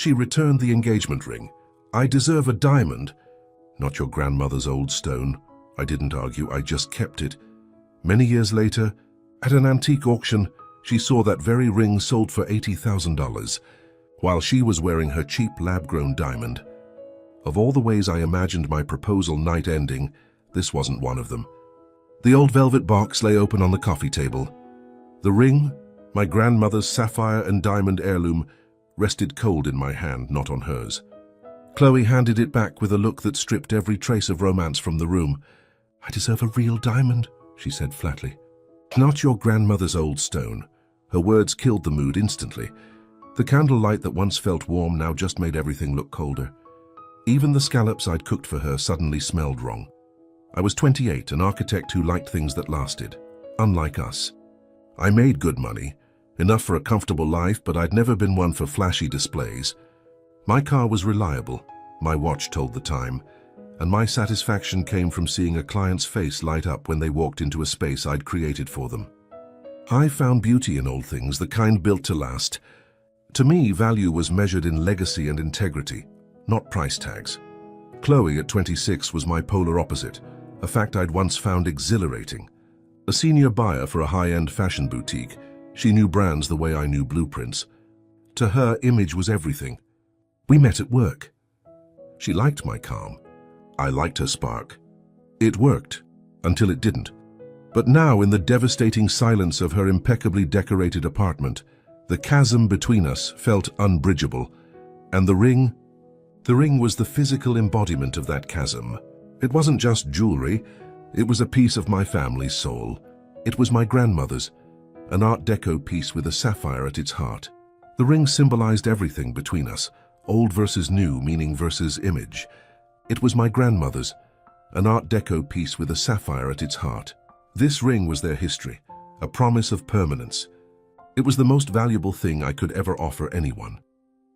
She returned the engagement ring. I deserve a diamond. Not your grandmother's old stone. I didn't argue, I just kept it. Many years later, at an antique auction, she saw that very ring sold for $80,000, while she was wearing her cheap lab-grown diamond. Of all the ways I imagined my proposal night ending, this wasn't one of them. The old velvet box lay open on the coffee table. The ring, my grandmother's sapphire and diamond heirloom, rested cold in my hand, not on hers. Chloe handed it back with a look that stripped every trace of romance from the room. I deserve a real diamond, she said flatly. Not your grandmother's old stone. Her words killed the mood instantly. The candlelight that once felt warm now just made everything look colder. Even the scallops I'd cooked for her suddenly smelled wrong. I was 28, an architect who liked things that lasted, unlike us. I made good money, enough for a comfortable life, but I'd never been one for flashy displays. My car was reliable, my watch told the time, and my satisfaction came from seeing a client's face light up when they walked into a space I'd created for them. I found beauty in old things, the kind built to last. To me, value was measured in legacy and integrity, not price tags. Chloe at 26 was my polar opposite, a fact I'd once found exhilarating. A senior buyer for a high-end fashion boutique, she knew brands the way I knew blueprints. To her, image was everything. We met at work. She liked my calm. I liked her spark. It worked, until it didn't. But now, in the devastating silence of her impeccably decorated apartment, the chasm between us felt unbridgeable, and the ring was the physical embodiment of that chasm. It wasn't just jewelry, it was a piece of my family's soul. It was my grandmother's, an Art Deco piece with a sapphire at its heart. The ring symbolized everything between us, old versus new, meaning versus image. It was my grandmother's, an Art Deco piece with a sapphire at its heart. This ring was their history, a promise of permanence. It was the most valuable thing I could ever offer anyone.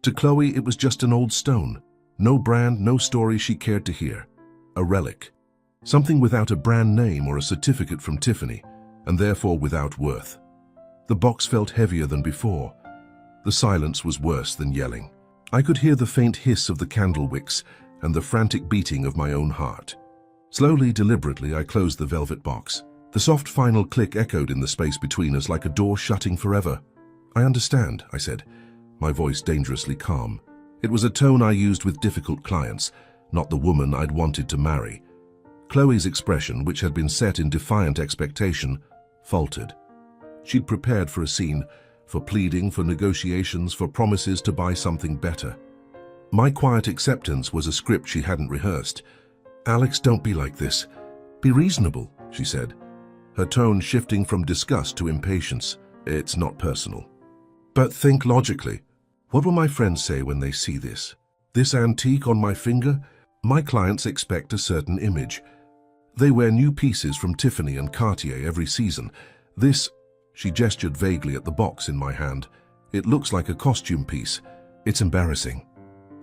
To Chloe, it was just an old stone. No brand, no story she cared to hear. A relic. Something without a brand name or a certificate from Tiffany, and therefore without worth. The box felt heavier than before. The silence was worse than yelling. I could hear the faint hiss of the candle wicks and the frantic beating of my own heart. Slowly, deliberately, I closed the velvet box. The soft final click echoed in the space between us like a door shutting forever. I understand, I said, my voice dangerously calm. It was a tone I used with difficult clients, not the woman I'd wanted to marry. Chloe's expression, which had been set in defiant expectation, faltered. She'd prepared for a scene, for pleading, for negotiations, for promises to buy something better. My quiet acceptance was a script she hadn't rehearsed. Alex, don't be like this. Be reasonable, she said, her tone shifting from disgust to impatience. It's not personal. But think logically. What will my friends say when they see this? This antique on my finger? My clients expect a certain image. They wear new pieces from Tiffany and Cartier every season. This, she gestured vaguely at the box in my hand. It looks like a costume piece. It's embarrassing.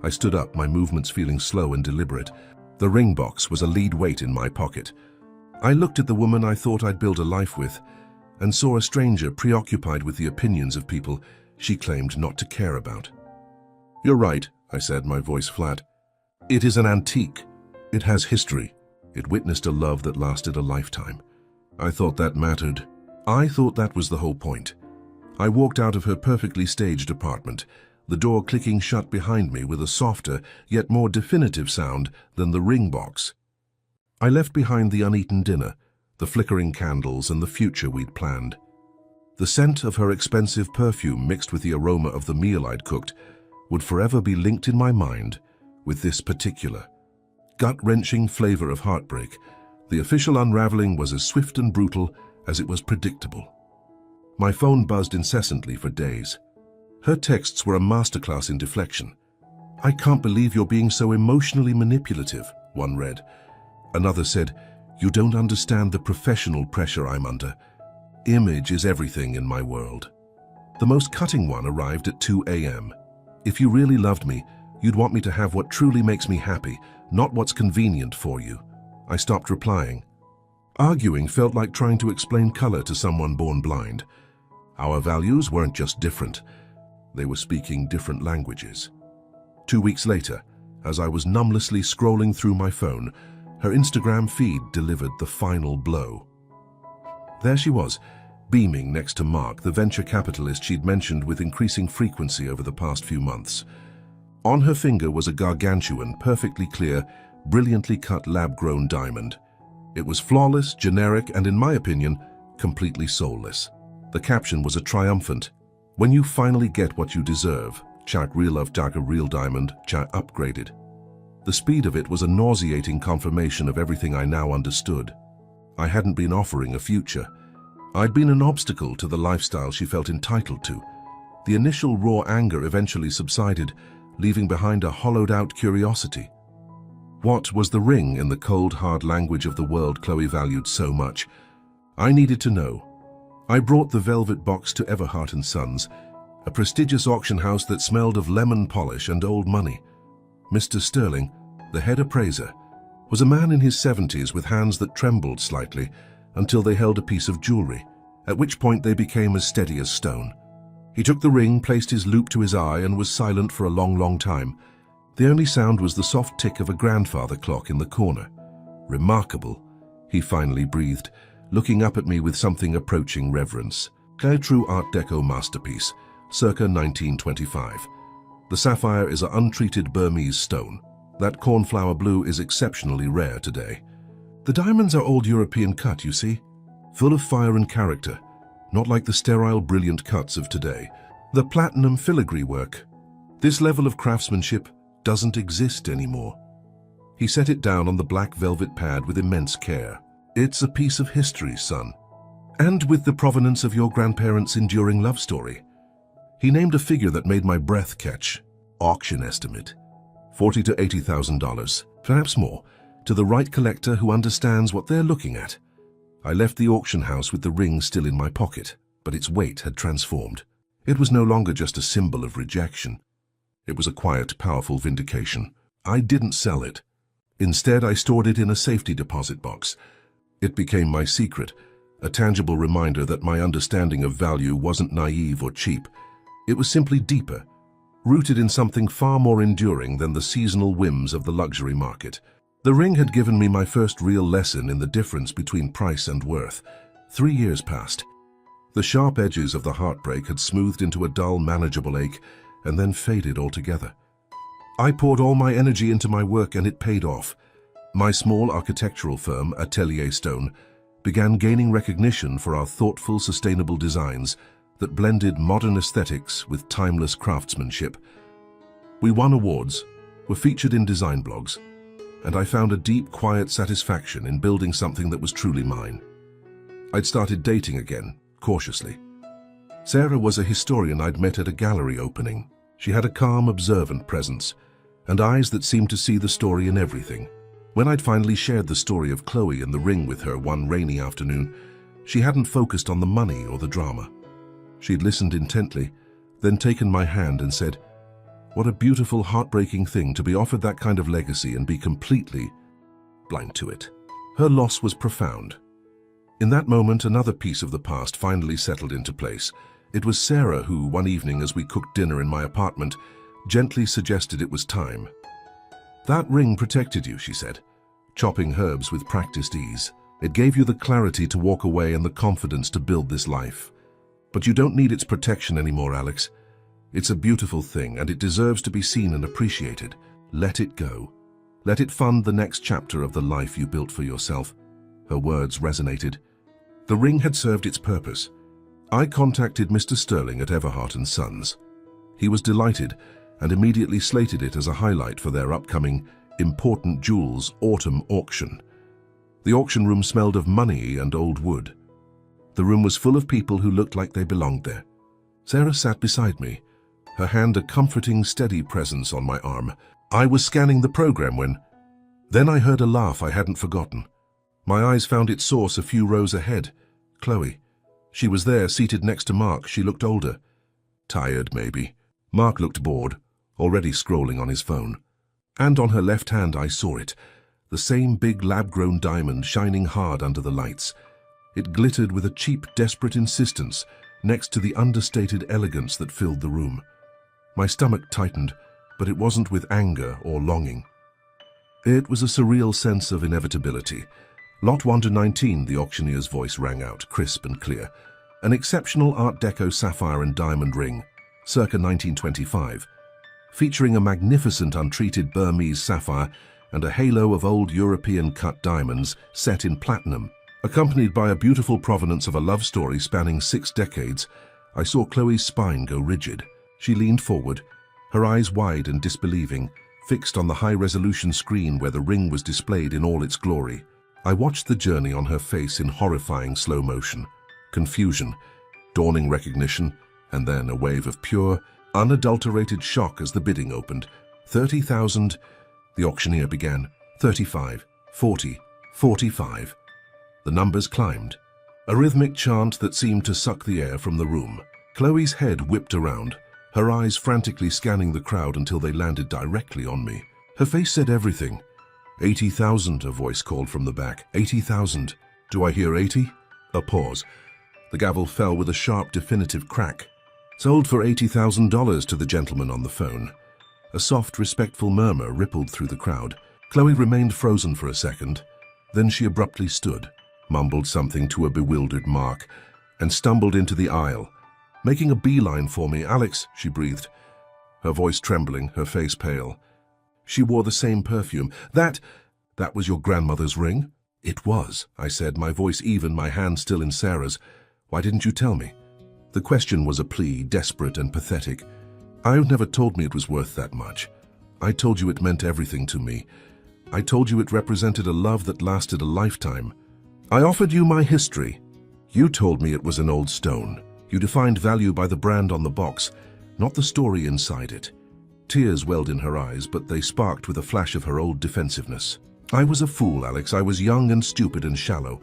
I stood up, my movements feeling slow and deliberate. The ring box was a lead weight in my pocket. I looked at the woman I thought I'd build a life with, and saw a stranger preoccupied with the opinions of people she claimed not to care about. You're right, I said, my voice flat. It is an antique. It has history. It witnessed a love that lasted a lifetime. I thought that mattered. I thought that was the whole point. I walked out of her perfectly staged apartment, the door clicking shut behind me with a softer, yet more definitive sound than the ring box. I left behind the uneaten dinner, the flickering candles, and the future we'd planned. The scent of her expensive perfume mixed with the aroma of the meal I'd cooked would forever be linked in my mind with this particular, gut-wrenching flavor of heartbreak. The official unraveling was as swift and brutal as it was predictable. My phone buzzed incessantly for days. Her texts were a masterclass in deflection. I can't believe you're being so emotionally manipulative, one read. Another said, you don't understand the professional pressure I'm under. Image is everything in my world. The most cutting one arrived at 2 a.m. If you really loved me, you'd want me to have what truly makes me happy, not what's convenient for you. I stopped replying. Arguing felt like trying to explain color to someone born blind. Our values weren't just different. They were speaking different languages. 2 weeks later, as I was numblessly scrolling through my phone, her Instagram feed delivered the final blow. There she was, beaming next to Mark, the venture capitalist she'd mentioned with increasing frequency over the past few months. On her finger was a gargantuan, perfectly clear, brilliantly cut lab-grown diamond. It was flawless, generic, and in my opinion, completely soulless. The caption was a triumphant, "When you finally get what you deserve, Chak real of Daga real diamond, Chak upgraded." The speed of it was a nauseating confirmation of everything I now understood. I hadn't been offering a future. I'd been an obstacle to the lifestyle she felt entitled to. The initial raw anger eventually subsided, leaving behind a hollowed-out curiosity. What was the ring in the cold, hard language of the world Chloe valued so much? I needed to know. I brought the velvet box to Everhart & Sons, a prestigious auction house that smelled of lemon polish and old money. Mr. Sterling, the head appraiser, was a man in his 70s with hands that trembled slightly until they held a piece of jewelry, at which point they became as steady as stone. He took the ring, placed his loupe to his eye, and was silent for a long, long time. The only sound was the soft tick of a grandfather clock in the corner. "Remarkable," he finally breathed, looking up at me with something approaching reverence. "A true Art Deco masterpiece, circa 1925. The sapphire is an untreated Burmese stone. That cornflower blue is exceptionally rare today. The diamonds are old European cut, you see, full of fire and character, not like the sterile, brilliant cuts of today. The platinum filigree work. This level of craftsmanship doesn't exist anymore." He set it down on the black velvet pad with immense care. "It's a piece of history, son. And with the provenance of your grandparents' enduring love story." He named a figure that made my breath catch. Auction estimate. $40,000 to $80,000, perhaps more, to the right collector who understands what they're looking at. I left the auction house with the ring still in my pocket, but its weight had transformed. It was no longer just a symbol of rejection. It was a quiet, powerful vindication. I didn't sell it. Instead, I stored it in a safety deposit box. It became my secret, a tangible reminder that my understanding of value wasn't naive or cheap. It was simply deeper, rooted in something far more enduring than the seasonal whims of the luxury market. The ring had given me my first real lesson in the difference between price and worth. 3 years passed. The sharp edges of the heartbreak had smoothed into a dull, manageable ache and then faded altogether. I poured all my energy into my work and it paid off. My small architectural firm, Atelier Stone, began gaining recognition for our thoughtful, sustainable designs that blended modern aesthetics with timeless craftsmanship. We won awards, were featured in design blogs, and I found a deep, quiet satisfaction in building something that was truly mine. I'd started dating again, cautiously. Sarah was a historian I'd met at a gallery opening. She had a calm, observant presence, and eyes that seemed to see the story in everything. When I'd finally shared the story of Chloe and the ring with her one rainy afternoon, she hadn't focused on the money or the drama. She'd listened intently, then taken my hand and said, "What a beautiful, heartbreaking thing to be offered that kind of legacy and be completely blind to it." Her loss was profound. In that moment, another piece of the past finally settled into place. It was Sarah who, one evening as we cooked dinner in my apartment, gently suggested it was time. "That ring protected you," she said, chopping herbs with practiced ease. "It gave you the clarity to walk away and the confidence to build this life. But you don't need its protection anymore, Alex. It's a beautiful thing and it deserves to be seen and appreciated. Let it go. Let it fund the next chapter of the life you built for yourself." Her words resonated. The ring had served its purpose. I contacted Mr. Sterling at Everhart & Sons. He was delighted and immediately slated it as a highlight for their upcoming Important Jewels Autumn Auction. The auction room smelled of money and old wood. The room was full of people who looked like they belonged there. Sarah sat beside me, her hand a comforting, steady presence on my arm. I was scanning the program when... Then I heard a laugh I hadn't forgotten. My eyes found its source a few rows ahead. Chloe. She was there, seated next to Mark. She looked older. Tired, maybe. Mark looked bored, already scrolling on his phone. And on her left hand I saw it, the same big lab-grown diamond shining hard under the lights. It glittered with a cheap, desperate insistence next to the understated elegance that filled the room. My stomach tightened, but it wasn't with anger or longing. It was a surreal sense of inevitability. Lot 1 to 19, the auctioneer's voice rang out, crisp and clear. An exceptional Art Deco sapphire and diamond ring, circa 1925, featuring a magnificent untreated Burmese sapphire and a halo of old European cut diamonds set in platinum. Accompanied by a beautiful provenance of a love story spanning 6 decades, I saw Chloe's spine go rigid. She leaned forward, her eyes wide and disbelieving, fixed on the high-resolution screen where the ring was displayed in all its glory. I watched the journey on her face in horrifying slow motion. Confusion, dawning recognition, and then a wave of pure, unadulterated shock as the bidding opened. 30,000, the auctioneer began. 35, 40, 45. The numbers climbed, a rhythmic chant that seemed to suck the air from the room. Chloe's head whipped around, her eyes frantically scanning the crowd until they landed directly on me. Her face said everything. 80,000, a voice called from the back. 80,000. Do I hear 80? A pause. The gavel fell with a sharp, definitive crack. Sold for $80,000 to the gentleman on the phone. A soft, respectful murmur rippled through the crowd. Chloe remained frozen for a second. Then she abruptly stood, mumbled something to a bewildered Mark, and stumbled into the aisle. Making a beeline for me. Alex, she breathed, her voice trembling, her face pale. She wore the same perfume. That was your grandmother's ring? It was, I said, my voice even, my hand still in Sarah's. Why didn't you tell me? The question was a plea, desperate and pathetic. I've never told me it was worth that much. I told you it meant everything to me. I told you it represented a love that lasted a lifetime. I offered you my history. You told me it was an old stone. You defined value by the brand on the box, not the story inside it. Tears welled in her eyes, but they sparked with a flash of her old defensiveness. I was a fool, Alex. I was young and stupid and shallow.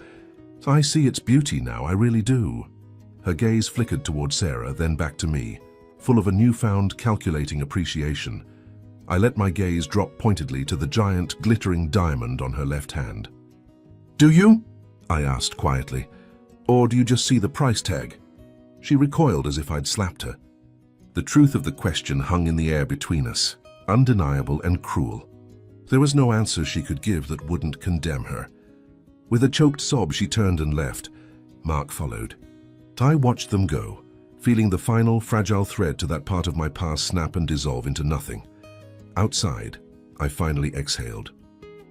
I see its beauty now, I really do. Her gaze flickered toward Sarah, then back to me, full of a newfound, calculating appreciation. I let my gaze drop pointedly to the giant, glittering diamond on her left hand. Do you? I asked quietly. Or do you just see the price tag? She recoiled as if I'd slapped her. The truth of the question hung in the air between us, undeniable and cruel. There was no answer she could give that wouldn't condemn her. With a choked sob, she turned and left. Mark followed. I watched them go, feeling the final, fragile thread to that part of my past snap and dissolve into nothing. Outside, I finally exhaled.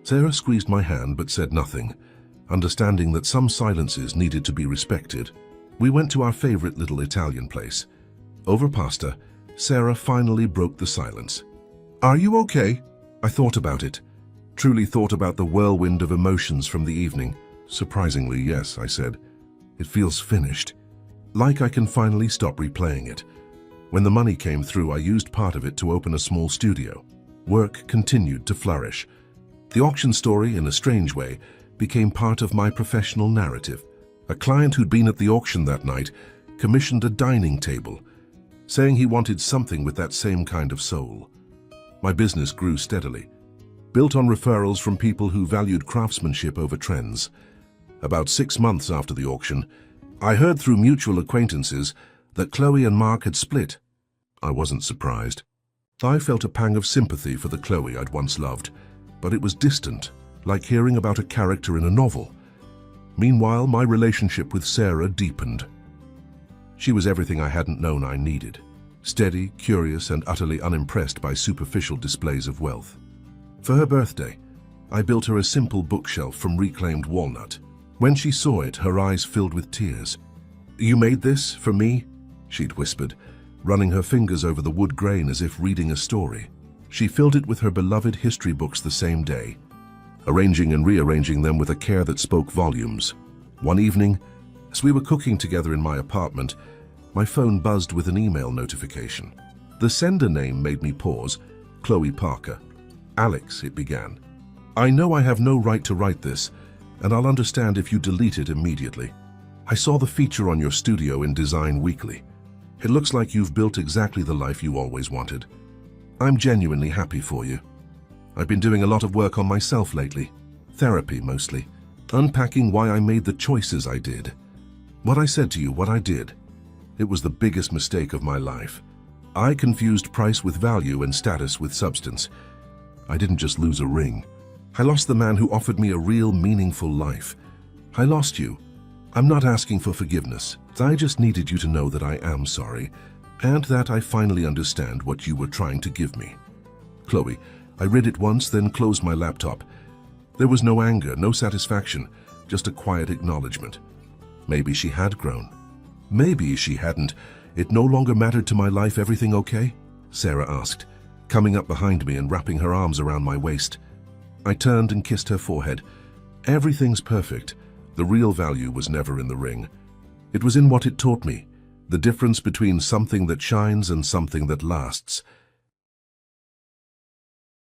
Sarah squeezed my hand but said nothing, understanding that some silences needed to be respected. We went to our favorite little Italian place. Over pasta, Sarah finally broke the silence. Are you okay? I thought about it. Truly thought about the whirlwind of emotions from the evening. Surprisingly, yes, I said. It feels finished. Like I can finally stop replaying it. When the money came through, I used part of it to open a small studio. Work continued to flourish. The auction story, in a strange way, became part of my professional narrative. A client who'd been at the auction that night commissioned a dining table, saying he wanted something with that same kind of soul. My business grew steadily, built on referrals from people who valued craftsmanship over trends. About 6 months after the auction, I heard through mutual acquaintances that Chloe and Mark had split. I wasn't surprised. I felt a pang of sympathy for the Chloe I'd once loved, but it was distant, like hearing about a character in a novel. Meanwhile, my relationship with Sarah deepened. She was everything I hadn't known I needed. Steady, curious, and utterly unimpressed by superficial displays of wealth. For her birthday, I built her a simple bookshelf from reclaimed walnut. When she saw it, her eyes filled with tears. You made this for me? She'd whispered, running her fingers over the wood grain as if reading a story. She filled it with her beloved history books the same day, arranging and rearranging them with a care that spoke volumes. One evening, as we were cooking together in my apartment, my phone buzzed with an email notification. The sender name made me pause. Chloe Parker. Alex, it began. I know I have no right to write this, and I'll understand if you delete it immediately. I saw the feature on your studio in Design Weekly. It looks like you've built exactly the life you always wanted. I'm genuinely happy for you. I've been doing a lot of work on myself lately. Therapy, mostly. Unpacking why I made the choices I did. What I said to you, what I did. It was the biggest mistake of my life. I confused price with value and status with substance. I didn't just lose a ring. I lost the man who offered me a real, meaningful life. I lost you. I'm not asking for forgiveness. I just needed you to know that I am sorry, and that I finally understand what you were trying to give me. Chloe, I read it once, then closed my laptop. There was no anger, no satisfaction, just a quiet acknowledgement. Maybe she had grown. Maybe she hadn't. It no longer mattered to my life. Everything okay? Sarah asked, coming up behind me and wrapping her arms around my waist. I turned and kissed her forehead. Everything's perfect. The real value was never in the ring. It was in what it taught me, the difference between something that shines and something that lasts.